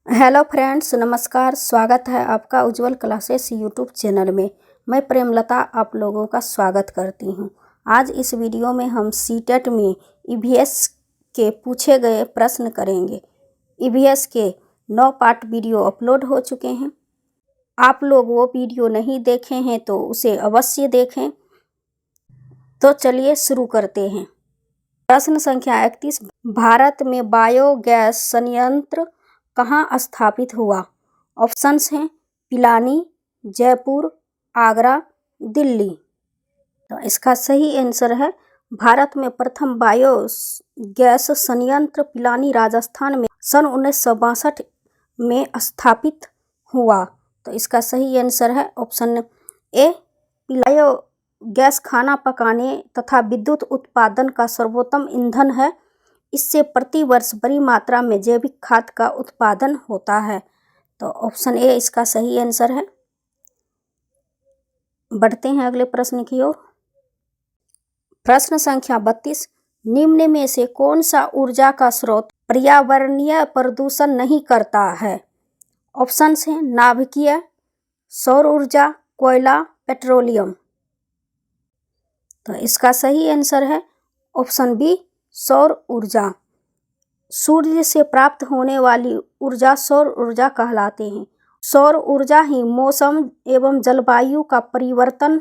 Hello friends, नमस्कार। स्वागत है आपका उज्जवल क्लासेस यूट्यूब चैनल में। मैं प्रेमलता आप लोगों का स्वागत करती हूं। आज इस वीडियो में हम सीटेट में ईवीएस के पूछे गए प्रश्न करेंगे। ईवीएस के 9 पार्ट वीडियो अपलोड हो चुके हैं। आप लोग वो वीडियो नहीं देखे हैं तो उसे अवश्य देखें। तो चलिए शुरू करते हैं। प्रश्न संख्या 31, भारत में बायोगैस संयंत्र कहाँ स्थापित हुआ? ऑप्शंस हैं पिलानी, जयपुर, आगरा, दिल्ली। तो इसका सही आंसर है भारत में प्रथम बायोगैस संयंत्र पिलानी राजस्थान में सन 1962 में स्थापित हुआ। तो इसका सही आंसर है ऑप्शन ए। बायोगैस खाना पकाने तथा विद्युत उत्पादन का सर्वोत्तम ईंधन है। इससे प्रति वर्ष बड़ी मात्रा में जैविक खाद का उत्पादन होता है। तो ऑप्शन ए इसका सही आंसर है। बढ़ते हैं अगले प्रश्न की ओर। प्रश्न संख्या 32, निम्न में से कौन सा ऊर्जा का स्रोत पर्यावरणीय प्रदूषण नहीं करता है? ऑप्शंस हैं नाभिकीय, सौर ऊर्जा, कोयला, पेट्रोलियम। तो इसका सही आंसर है ऑप्शन बी, सौर ऊर्जा। सूर्य से प्राप्त होने वाली ऊर्जा सौर ऊर्जा कहलाते हैं। सौर ऊर्जा ही मौसम एवं जलवायु का परिवर्तन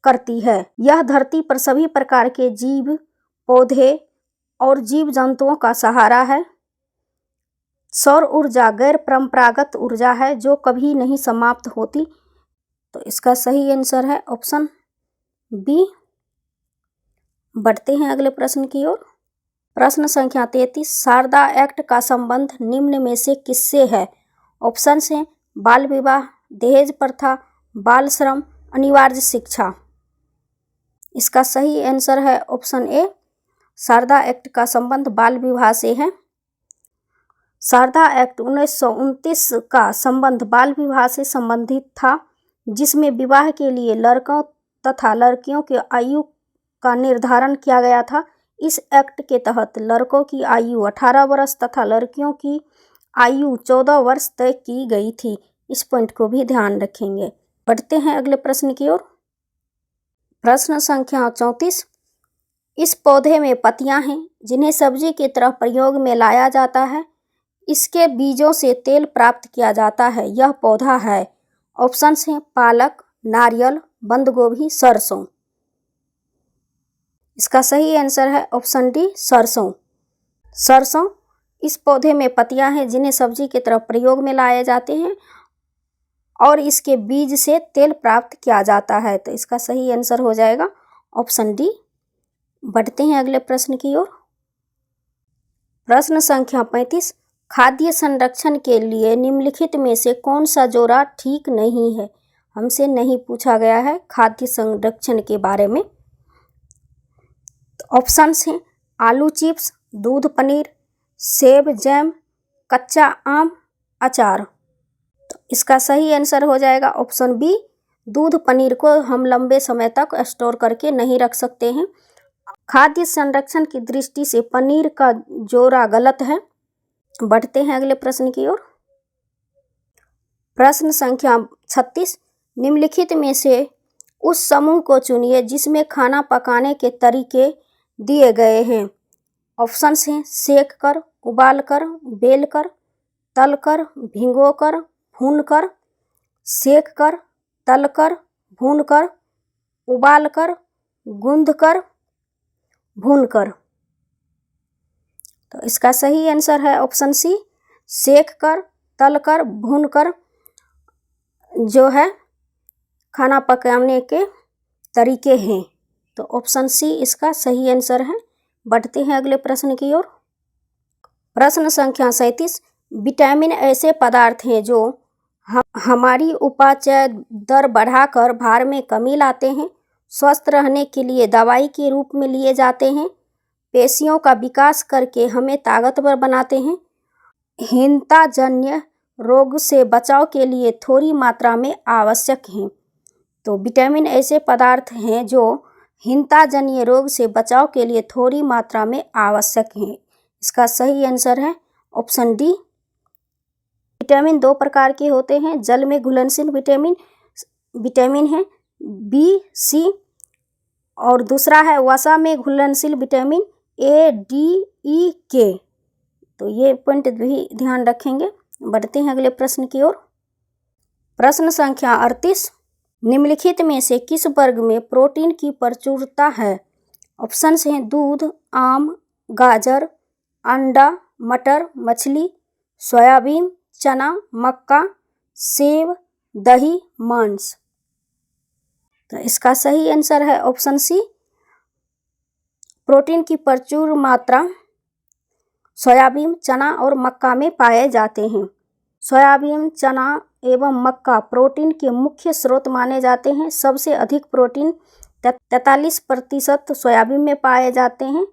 करती है। यह धरती पर सभी प्रकार के जीव, पौधे और जीव जंतुओं का सहारा है। सौर ऊर्जा गैर परंपरागत ऊर्जा है जो कभी नहीं समाप्त होती। तो इसका सही आंसर है ऑप्शन बी। बढ़ते हैं अगले प्रश्न की ओर। प्रश्न संख्या 33, शारदा एक्ट का संबंध निम्न में से किससे है? ऑप्शंस हैं बाल विवाह, दहेज प्रथा, बाल श्रम, अनिवार्य शिक्षा। इसका सही आंसर है ऑप्शन ए। शारदा एक्ट का संबंध बाल विवाह से है। शारदा एक्ट 1929 का संबंध बाल विवाह से संबंधित था, जिसमें विवाह के लिए लड़कों तथा लड़कियों की आयु का निर्धारण किया गया था। इस एक्ट के तहत लड़कों की आयु 18 वर्ष तथा लड़कियों की आयु 14 वर्ष तय की गई थी। इस पॉइंट को भी ध्यान रखेंगे। बढ़ते हैं अगले प्रश्न की ओर। प्रश्न संख्या 34, इस पौधे में पत्तियां हैं जिन्हें सब्जी की तरह प्रयोग में लाया जाता है। इसके बीजों से तेल प्राप्त किया जाता है। यह पौधा है। ऑप्शंस हैं पालक, नारियल, बंद गोभी, सरसों। इसका सही आंसर है ऑप्शन डी, सरसों। सरसों इस पौधे में पत्तियां हैं जिन्हें सब्जी की तरह प्रयोग में लाए जाते हैं और इसके बीज से तेल प्राप्त किया जाता है। तो इसका सही आंसर हो जाएगा ऑप्शन डी। बढ़ते हैं अगले प्रश्न की ओर। प्रश्न संख्या 35, खाद्य संरक्षण के लिए निम्नलिखित में से कौन सा जोड़ा ठीक नहीं है? हमसे नहीं पूछा गया है खाद्य संरक्षण के बारे में। ऑप्शंस हैं आलू चिप्स, दूध पनीर, सेब जैम, कच्चा आम, अचार। तो इसका सही आंसर हो जाएगा ऑप्शन बी। दूध पनीर को हम लंबे समय तक स्टोर करके नहीं रख सकते हैं। खाद्य संरक्षण की दृष्टि से पनीर का जोड़ा गलत है। बढ़ते हैं अगले प्रश्न की ओर। प्रश्न संख्या 36, निम्नलिखित में से उस समूह को चुनिए जिसमें खाना पकाने के तरीके दिए गए हैं। ऑप्शंस हैं सेक कर, उबाल कर, बेल कर, तल कर, भिगो कर, भून कर। सेक कर, तल कर, भून कर, उबाल कर, गूंद कर, भून कर। तो इसका सही आंसर है ऑप्शन सी, सेक कर, तल कर, भून कर जो है खाना पकाने के तरीके हैं। तो ऑप्शन सी इसका सही आंसर है। बढ़ते हैं अगले प्रश्न की ओर। प्रश्न संख्या 37, विटामिन ऐसे पदार्थ हैं जो हमारी उपापचय दर बढ़ाकर भार में कमी लाते हैं, स्वस्थ रहने के लिए दवाई के रूप में लिए जाते हैं, पेशियों का विकास करके हमें ताकतवर बनाते हैं, हीनताजन्य रोग से बचाव के लिए थोड़ी मात्रा में आवश्यक हैं। तो विटामिन ऐसे पदार्थ हैं जो हीनताजन्य रोग से बचाव के लिए थोड़ी मात्रा में आवश्यक हैं। इसका सही आंसर है ऑप्शन डी। विटामिन दो प्रकार के होते हैं। जल में घुलनशील विटामिन है बी सी, और दूसरा है वसा में घुलनशील विटामिन ए डी ई के। तो ये पॉइंट भी ध्यान रखेंगे। बढ़ते हैं अगले प्रश्न की ओर। प्रश्न संख्या 38, निम्नलिखित में से किस वर्ग में प्रोटीन की प्रचुरता है? ऑप्शन हैं दूध, आम, गाजर, अंडा, मटर, मछली, सोयाबीन, चना, मक्का, सेब, दही, मांस। तो इसका सही आंसर है ऑप्शन सी। प्रोटीन की प्रचुर मात्रा सोयाबीन, चना और मक्का में पाए जाते हैं। सोयाबीन, चना एवं मक्का प्रोटीन के मुख्य स्रोत माने जाते हैं। सबसे अधिक प्रोटीन 43% सोयाबीन में पाए जाते हैं।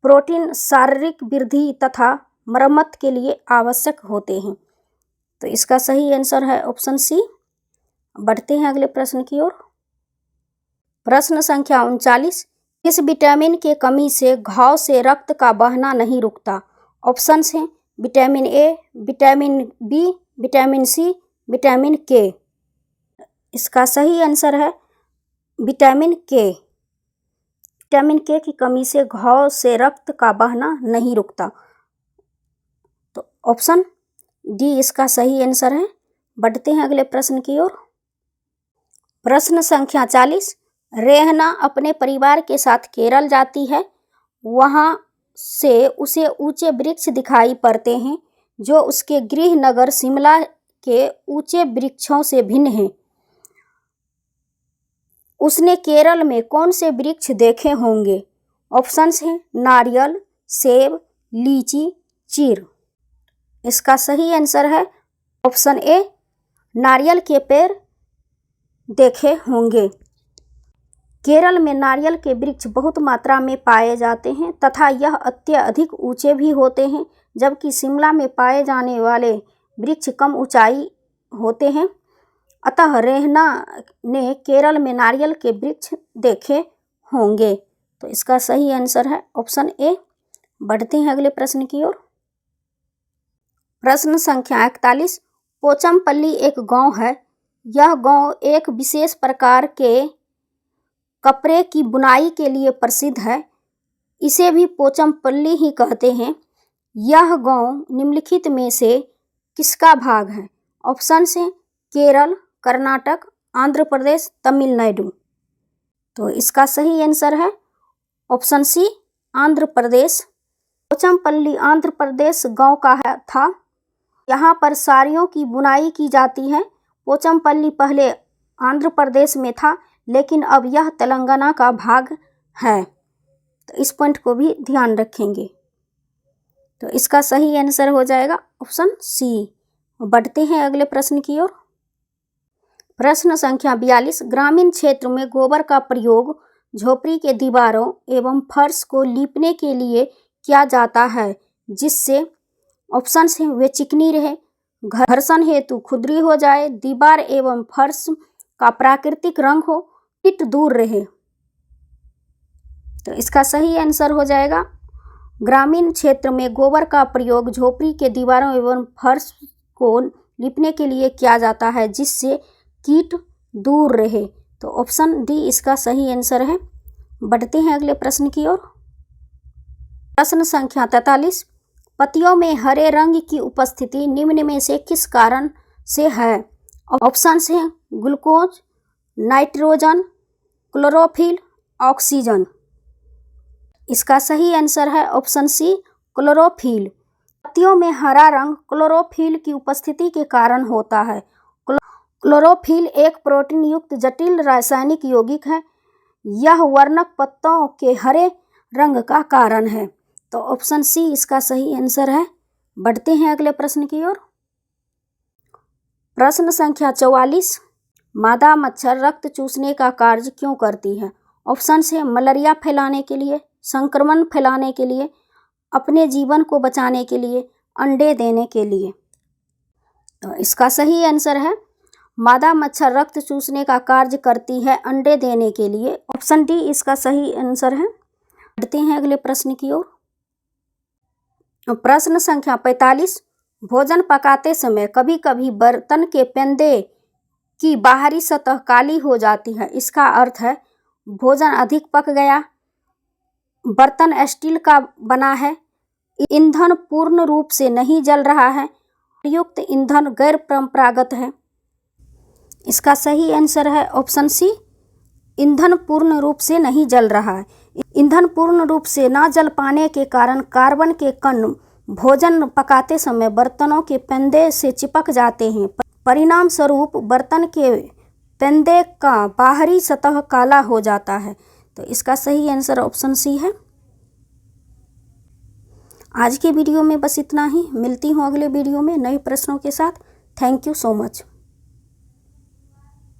प्रोटीन शारीरिक वृद्धि तथा मरम्मत के लिए आवश्यक होते हैं। तो इसका सही आंसर है ऑप्शन सी। बढ़ते हैं अगले प्रश्न की ओर। प्रश्न संख्या 39, किस विटामिन के कमी से घाव से रक्त का बहना नहीं रुकता? ऑप्शन हैं vitamin A, vitamin B, vitamin C, vitamin K. इसका सही आंसर है विटामिन के। विटामिन के की कमी से घाव से रक्त का बहना नहीं रुकता। तो ऑप्शन डी इसका सही आंसर है। बढ़ते हैं अगले प्रश्न की ओर। प्रश्न संख्या 40, रेहना अपने परिवार के साथ केरल जाती है। वहां से उसे ऊंचे वृक्ष दिखाई पड़ते हैं जो उसके गृह नगर शिमला के ऊंचे वृक्षों से भिन्न हैं। उसने केरल में कौन से वृक्ष देखे होंगे? ऑप्शंस हैं नारियल, सेब, लीची, चीर। इसका सही आंसर है ऑप्शन ए, नारियल के पेड़ देखे होंगे। केरल में नारियल के वृक्ष बहुत मात्रा में पाए जाते हैं तथा यह अत्यधिक ऊंचे भी होते हैं, जबकि शिमला में पाए जाने वाले वृक्ष कम ऊंचाई होते हैं। अतः रेहना ने केरल में नारियल के वृक्ष देखे होंगे। तो इसका सही आंसर है ऑप्शन ए। बढ़ते हैं अगले प्रश्न की ओर। प्रश्न संख्या 41, पोचमपल्ली एक गांव है। यह गांव एक विशेष प्रकार के कपड़े की बुनाई के लिए प्रसिद्ध है। इसे भी पोचमपल्ली ही कहते हैं। यह गांव निम्नलिखित में से किसका भाग है? ऑप्शन हैं केरल, कर्नाटक, आंध्र प्रदेश, तमिलनाडु। तो इसका सही आंसर है ऑप्शन सी, आंध्र प्रदेश। पोचमपल्ली आंध्र प्रदेश गांव का था। यहाँ पर साड़ियों की बुनाई की जाती है। पोचमपल्ली पहले आंध्र प्रदेश में था, लेकिन अब यह तेलंगाना का भाग है। तो इस पॉइंट को भी ध्यान रखेंगे। तो इसका सही आंसर हो जाएगा ऑप्शन सी। बढ़ते हैं अगले प्रश्न की ओर। प्रश्न संख्या 42, ग्रामीण क्षेत्र में गोबर का प्रयोग झोपड़ी के दीवारों एवं फर्श को लीपने के लिए किया जाता है, जिससे ऑप्शन हैं वे चिकनी रहे, घर्षण हेतु खुरदरी हो जाए, दीवार एवं फर्श का प्राकृतिक रंग हो, कीट दूर रहे। तो इसका सही आंसर हो जाएगा ग्रामीण क्षेत्र में गोबर का प्रयोग झोपड़ी के दीवारों एवं फर्श को लीपने के लिए किया जाता है, जिससे कीट दूर रहे। तो ऑप्शन डी इसका सही आंसर है। बढ़ते हैं अगले प्रश्न की ओर। प्रश्न संख्या 43, पत्तियों में हरे रंग की उपस्थिति निम्न में से किस कारण से है? ऑप्शन हैं ग्लूकोज, नाइट्रोजन, क्लोरोफिल, ऑक्सीजन। इसका सही आंसर है ऑप्शन सी, क्लोरोफिल। पत्तियों में हरा रंग क्लोरोफिल की उपस्थिति के कारण होता है। क्लोरोफिल एक प्रोटीन युक्त जटिल रासायनिक यौगिक है। यह वर्णक पत्तों के हरे रंग का कारण है। तो ऑप्शन सी इसका सही आंसर है। बढ़ते हैं अगले प्रश्न की ओर। प्रश्न संख्या 44, मादा मच्छर रक्त चूसने का कार्य क्यों करती है? ऑप्शन है मलेरिया फैलाने के लिए, संक्रमण फैलाने के लिए, अपने जीवन को बचाने के लिए, अंडे देने के लिए। तो इसका सही आंसर है मादा मच्छर रक्त चूसने का कार्य करती है अंडे देने के लिए। ऑप्शन डी इसका सही आंसर है। बढ़ते हैं अगले प्रश्न की ओर। प्रश्न संख्या 45, भोजन पकाते समय कभी कभी बर्तन के पेंदे की बाहरी सतह काली हो जाती है। इसका अर्थ है भोजन अधिक पक गया। बर्तन स्टील का बना है। ईंधन पूर्ण रूप से नहीं जल रहा है। प्रयुक्त ईंधन गैर परंपरागत है। इसका सही आंसर है ऑप्शन सी, ईंधन पूर्ण रूप से नहीं जल रहा है। ईंधन पूर्ण रूप से न जल पाने के कारण कार्बन के कण भोजन पकाते समय बर्तनों के पेंदे से चिपक जाते हैं। परिणाम स्वरूप बर्तन के पेंदे का बाहरी सतह काला हो जाता है। तो इसका सही आंसर ऑप्शन सी है। आज के वीडियो में बस इतना ही। मिलती हूँ अगले वीडियो में नए प्रश्नों के साथ। Thank you so much.